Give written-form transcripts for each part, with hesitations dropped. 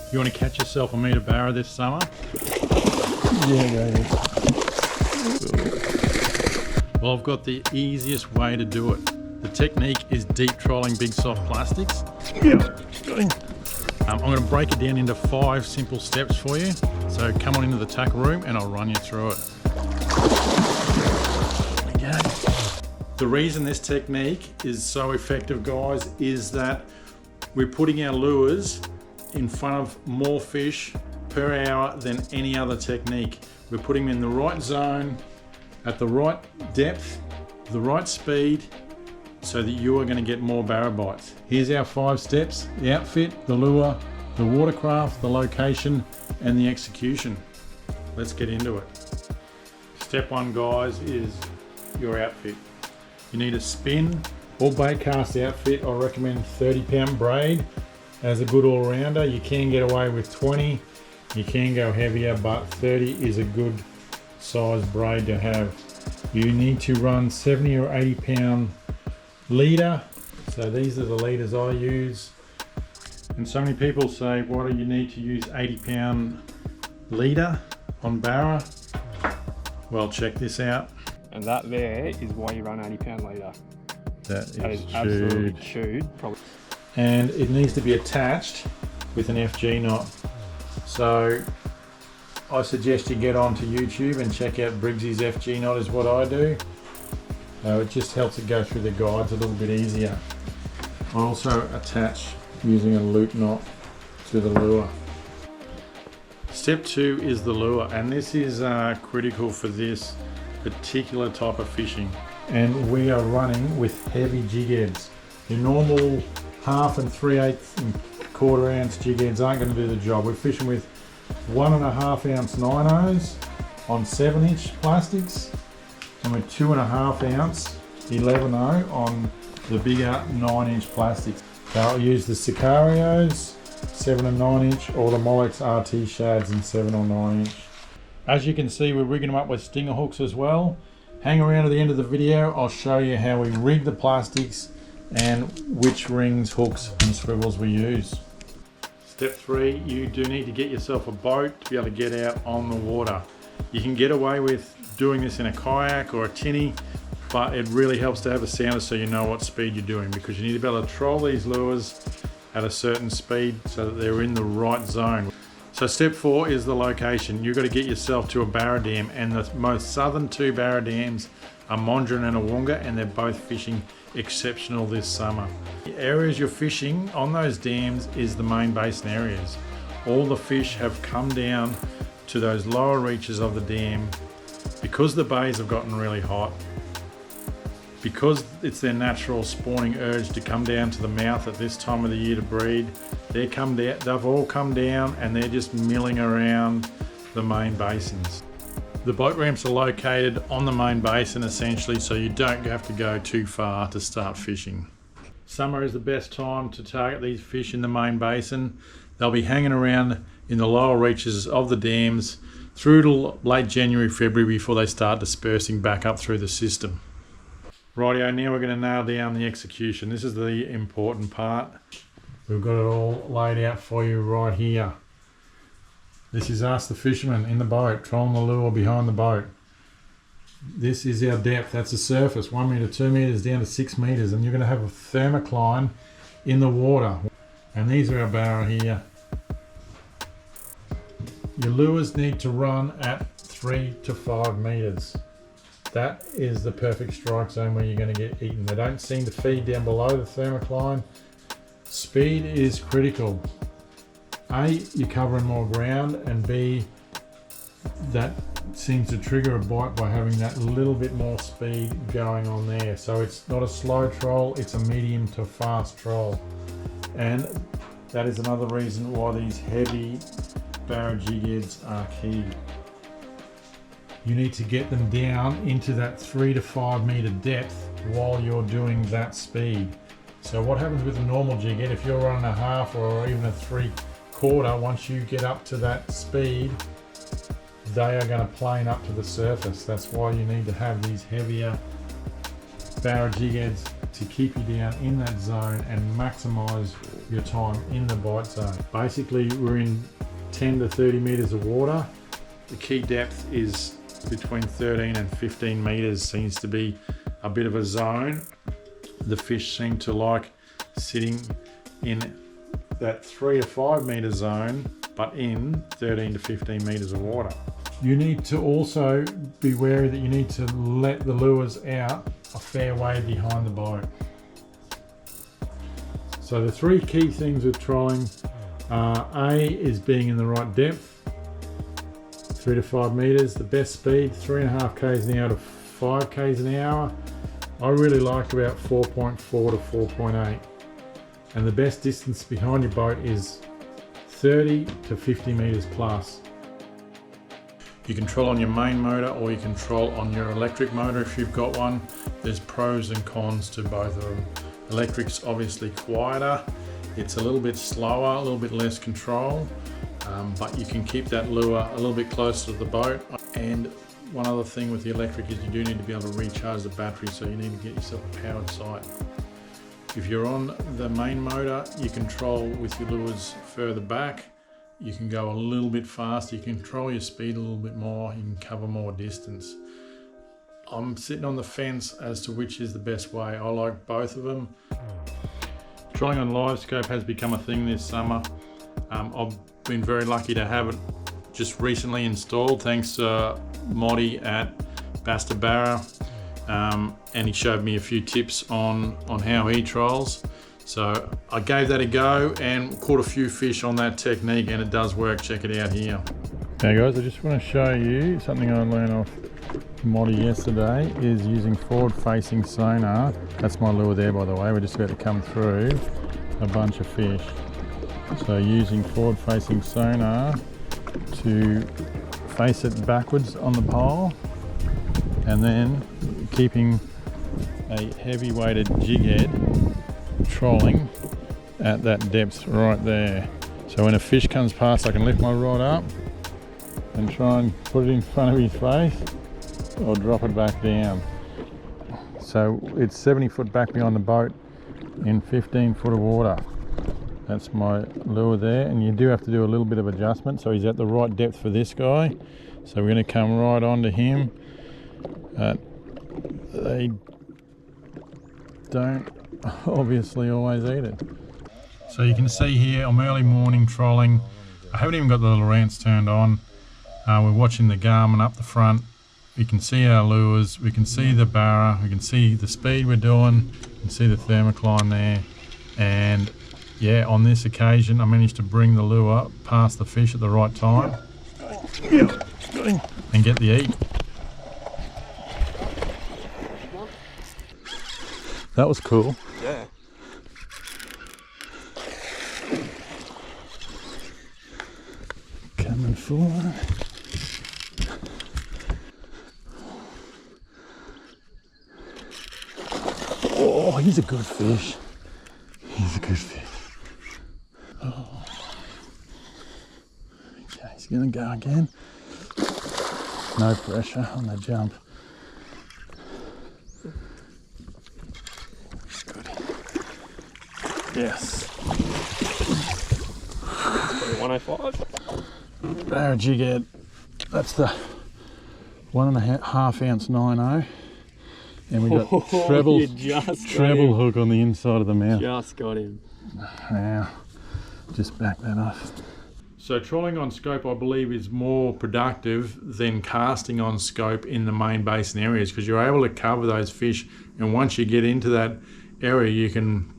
You want to catch yourself a metre barra this summer? Yeah, go ahead. Well, I've got the easiest way to do it. The technique is deep trolling big soft plastics. I'm going to break it down into 5 simple steps for you. So come on into the tackle room and I'll run you through it. Okay. The reason this technique is so effective, guys, is that we're putting our lures in front of more fish per hour than any other technique. We're putting them in the right zone, at the right depth, the right speed, so that you are going to get more barra bites. Here's our 5 steps: the outfit, the lure, the watercraft, the location, and the execution. Let's get into it. Step 1, guys, is your outfit. You need a spin or bait cast outfit. I recommend 30-pound braid as a good all-rounder. You can get away with 20, you can go heavier, but 30 is a good size braid to have. You need to run 70 or 80 pound leader. So these are the leaders I use. And so many people say, why do you need to use 80 pound leader on barra? Well, check this out. And that there is why you run 80-pound leader. That is absolutely chewed. Probably. And it needs to be attached with an FG knot. So I suggest you get onto YouTube and check out Briggsy's FG knot is what I do. It just helps it go through the guides a little bit easier. I also attach using a loop knot to the lure. Step 2 is the lure, and this is critical for this particular type of fishing. And we are running with heavy jig heads. Your normal 1/2 and 3/8 and 1/4 ounce jig heads aren't going to do the job. We're fishing with 1.5 ounce 9.0s on 7-inch plastics, and with 2.5 ounce 11.0 on the bigger 9-inch plastics. So I'll use the Sicarios 7 and 9-inch, or the Molex RT shads in 7 or 9-inch. As you can see, we're rigging them up with stinger hooks as well. Hang around to the end of the video, I'll show you how we rig the plastics and which rings, hooks and swivels we use. Step 3, you do need to get yourself a boat to be able to get out on the water. You can get away with doing this in a kayak or a tinny, but it really helps to have a sounder so you know what speed you're doing, because you need to be able to troll these lures at a certain speed so that they're in the right zone. So step 4 is the location. You've got to get yourself to a barra dam, and the most southern 2 barra dams are Mondrian and Awonga, and they're both fishing exceptional this summer. The areas you're fishing on those dams is the main basin areas. All the fish have come down to those lower reaches of the dam because the bays have gotten really hot. Because it's their natural spawning urge to come down to the mouth at this time of the year to breed, they've all come down and they're just milling around the main basins. The boat ramps are located on the main basin essentially, so you don't have to go too far to start fishing. Summer is the best time to target these fish in the main basin. They'll be hanging around in the lower reaches of the dams through to late January, February before they start dispersing back up through the system. Rightio, now we're going to nail down the execution. This is the important part. We've got it all laid out for you right here. This is us, the fishermen, in the boat, trolling the lure behind the boat. This is our depth. That's the surface, 1 metre, 2 metres, down to 6 metres, and you're going to have a thermocline in the water. And these are our barra here. Your lures need to run at 3 to 5 metres. That is the perfect strike zone where you're going to get eaten. They don't seem to feed down below the thermocline. Speed is critical. A, you're covering more ground, and B, that seems to trigger a bite by having that little bit more speed going on there. So it's not a slow troll, it's a medium to fast troll. And that is another reason why these heavy barra jig heads are key. You need to get them down into that 3 to 5 metre depth while you're doing that speed. So what happens with a normal jig head, if you're running a 1/2 or even a 3/4, once you get up to that speed, they are going to plane up to the surface. That's why you need to have these heavier barra jig heads to keep you down in that zone and maximise your time in the bite zone. Basically, we're in 10 to 30 metres of water. The key depth is between 13 and 15 metres, seems to be a bit of a zone. The fish seem to like sitting in that 3 to 5 metre zone, but in 13 to 15 metres of water. You need to also be wary that you need to let the lures out a fair way behind the boat. So the three key things with trolling are A is being in the right depth, 3 to 5 metres, the best speed 3.5 k's an hour to 5 k's an hour. I really like about 4.4 to 4.8, and the best distance behind your boat is 30 to 50 metres plus. You can troll on your main motor or you can troll on your electric motor if you've got one. There's pros and cons to both of them. Electric's obviously quieter, it's a little bit slower, a little bit less control, but you can keep that lure a little bit closer to the boat. And one other thing with the electric is you do need to be able to recharge the battery, so you need to get yourself a powered sight. If you're on the main motor, you can troll with your lures further back. You can go a little bit faster, you can control your speed a little bit more, you can cover more distance. I'm sitting on the fence as to which is the best way. I like both of them. Trolling on live scope has become a thing this summer. I've been very lucky to have it just recently installed, thanks to Moddy at Barra, and he showed me a few tips on how he trolls. So I gave that a go and caught a few fish on that technique, and it does work. Check it out here. Okay guys, I just want to show you something I learned off Moddy yesterday, is using forward facing sonar. That's my lure there, by the way. We're just about to come through a bunch of fish. So using forward facing sonar to face it backwards on the pole, and then keeping a heavy weighted jig head trolling at that depth right there. So when a fish comes past, I can lift my rod up and try and put it in front of his face or drop it back down. So it's 70 foot back behind the boat in 15 foot of water. That's my lure there, and you do have to do a little bit of adjustment. So he's at the right depth for this guy. So we're going to come right onto him. They don't obviously always eat it. So you can see here I'm early morning trolling. I haven't even got the little ramps turned on. We're watching the Garmin up the front. We can see our lures, we can see the barra, we can see the speed we're doing, you can see the thermocline there. And yeah, on this occasion I managed to bring the lure past the fish at the right time and get the eat. That was cool. Yeah. Coming forward. Oh, he's a good fish. He's a good fish. Oh. Okay, he's gonna go again. No pressure on the jump. Good. Yes. 105. Barra jig head. That's the 1.5 ounce 9.0. And we got treble hook on the inside of the mouth. Just got him. Now, just back that off. So trolling on scope, I believe, is more productive than casting on scope in the main basin areas, because you're able to cover those fish, and once you get into that area you can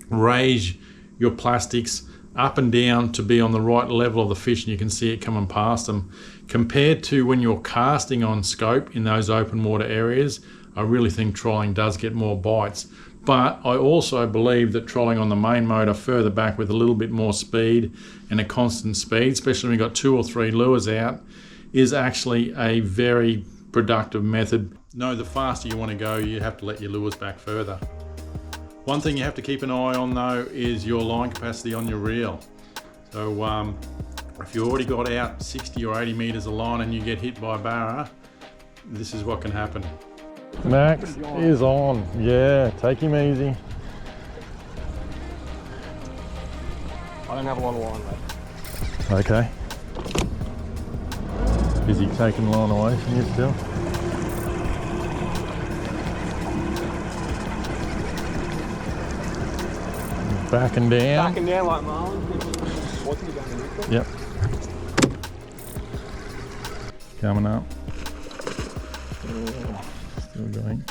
raise your plastics up and down to be on the right level of the fish, and you can see it coming past them. Compared to when you're casting on scope in those open water areas, I really think trolling does get more bites. But I also believe that trolling on the main motor further back with a little bit more speed and a constant speed, especially when you've got 2 or 3 lures out, is actually a very productive method. No, the faster you want to go, you have to let your lures back further. One thing you have to keep an eye on though is your line capacity on your reel. So if you already got out 60 or 80 metres of line and you get hit by a barra, this is what can happen. Max is on. Yeah, take him easy. I don't have a lot of line left. Okay. Is he taking line away from you still? Backing down. Backing down like Marlon. What's he going to do? Yep. Coming up. Still going.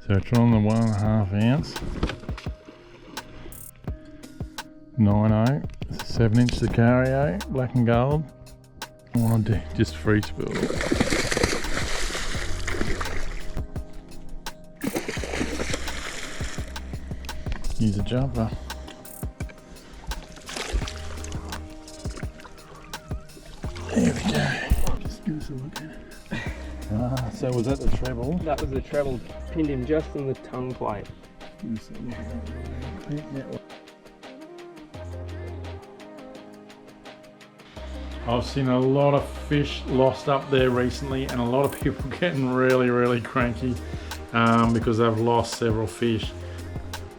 So it's on the 1.5 ounce. 9.0. 7-inch Sicario, black and gold. I want to do just free spool. Use a jumper. There we go. Just give us a look at it. So was that the treble? That was the treble. Pinned him just in the tongue plate. I've seen a lot of fish lost up there recently, and a lot of people getting really cranky because they've lost several fish.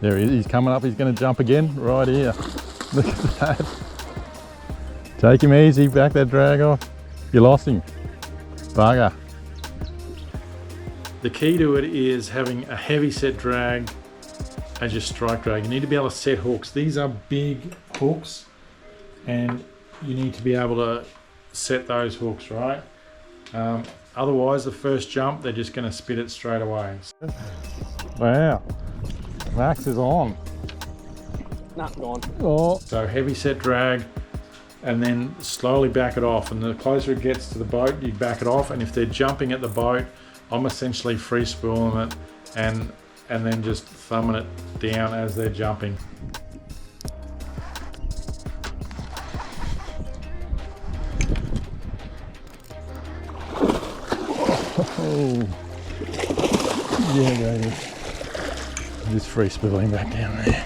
There he is, he's coming up, he's going to jump again, right here. Look at that. Take him easy, back that drag off. You lost him. Bugger. The key to it is having a heavy set drag as your strike drag. You need to be able to set hooks. These are big hooks, and you need to be able to set those hooks, right? Otherwise, the first jump, they're just going to spit it straight away. Wow. Max is on. Nah, gone. Oh. So heavy set drag, and then slowly back it off. And the closer it gets to the boat, you back it off. And if they're jumping at the boat, I'm essentially free spooling it and then just thumbing it down as they're jumping. Oh. Yeah, baby. Just free spooling back down there.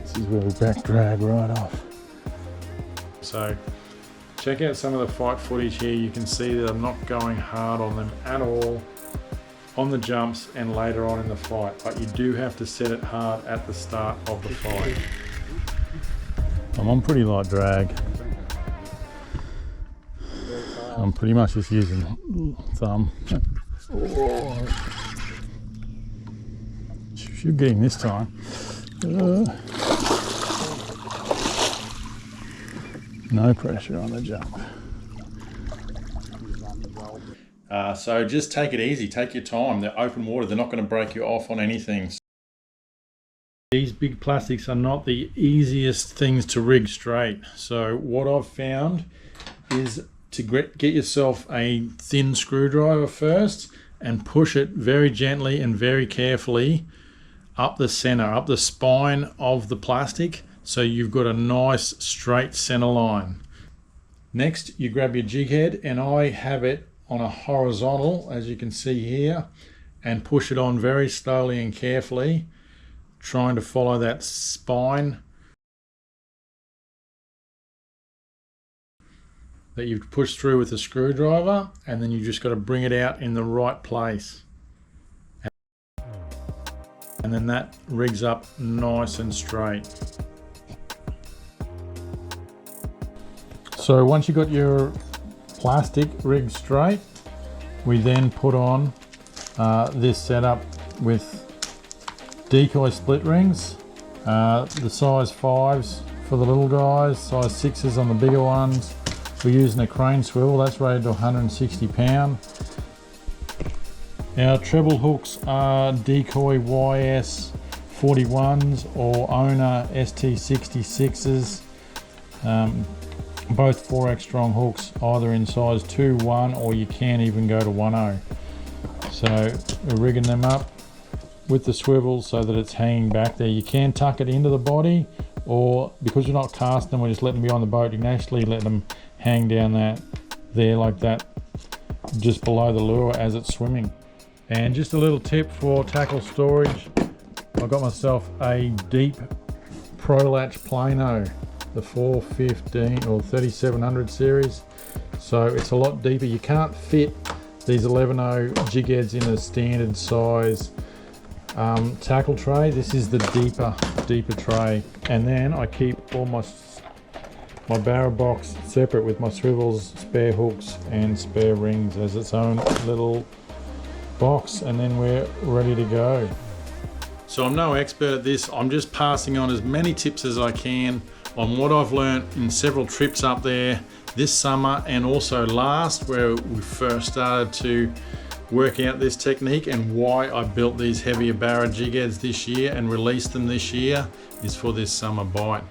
This is where we back drag right off. So check out some of the fight footage here. You can see that I'm not going hard on them at all on the jumps and later on in the fight, but you do have to set it hard at the start of the fight. I'm on pretty light drag. I'm pretty much just using thumb. Oh. Should get him this time. No pressure on the jump. So just take it easy, take your time. They're open water, they're not going to break you off on anything. These big plastics are not the easiest things to rig straight. So what I've found is to get yourself a thin screwdriver first and push it very gently and very carefully up the center, up the spine of the plastic, so you've got a nice straight center line. Next, you grab your jig head, and I have it on a horizontal, as you can see here, and push it on very slowly and carefully, trying to follow that spine that you've pushed through with the screwdriver, and then you just got to bring it out in the right place. And then that rigs up nice and straight. So once you've got your plastic rigged straight, we then put on this setup with decoy split rings, the size 5s for the little guys, size 6s on the bigger ones. We're using a crane swivel, that's rated to 160 pound. Our treble hooks are Decoy YS 41s or Owner ST66s, both 4x strong hooks, either in size 2, 1, or you can even go to 1.0. So we're rigging them up with the swivel so that it's hanging back there. You can tuck it into the body, or because you're not casting them, we're just letting them be on the boat, you can actually let them hang down there like that, just below the lure as it's swimming. And just a little tip for tackle storage, I got myself a deep Pro Latch Plano. the 415 or 3700 series. So it's a lot deeper. You can't fit these 11.0 jig heads in a standard size tackle tray. This is the deeper tray. And then I keep all my barra box separate with my swivels, spare hooks and spare rings as its own little box, and then we're ready to go. So I'm no expert at this. I'm just passing on as many tips as I can on what I've learned in several trips up there this summer and also last, where we first started to work out this technique, and why I built these heavier barra jig heads this year and released them this year is for this summer bite.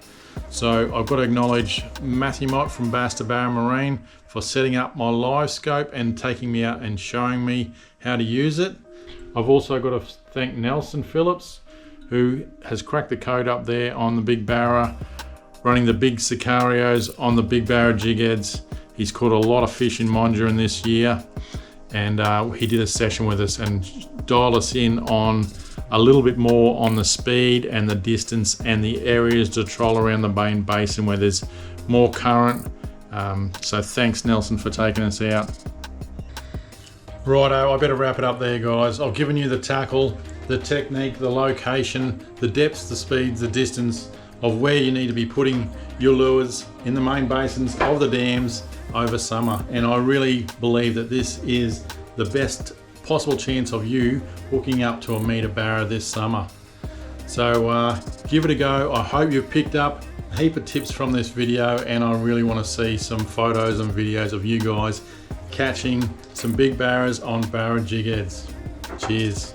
So I've got to acknowledge Matthew Mott from Bass to Barra Marine for setting up my live scope and taking me out and showing me how to use it. I've also got to thank Nelson Phillips, who has cracked the code up there on the big barra, running the big Sicarios on the big barra jig heads. He's caught a lot of fish in Mondrian this year, and he did a session with us and dialed us in on a little bit more on the speed and the distance and the areas to troll around the main basin where there's more current. So thanks, Nelson, for taking us out. Righto, I better wrap it up there, guys. I've given you the tackle, the technique, the location, the depths, the speeds, the distance of where you need to be putting your lures in the main basins of the dams over summer. And I really believe that this is the best possible chance of you hooking up to a metre barra this summer. So give it a go. I hope you've picked up a heap of tips from this video, and I really want to see some photos and videos of you guys catching some big barras on barra jig heads. Cheers.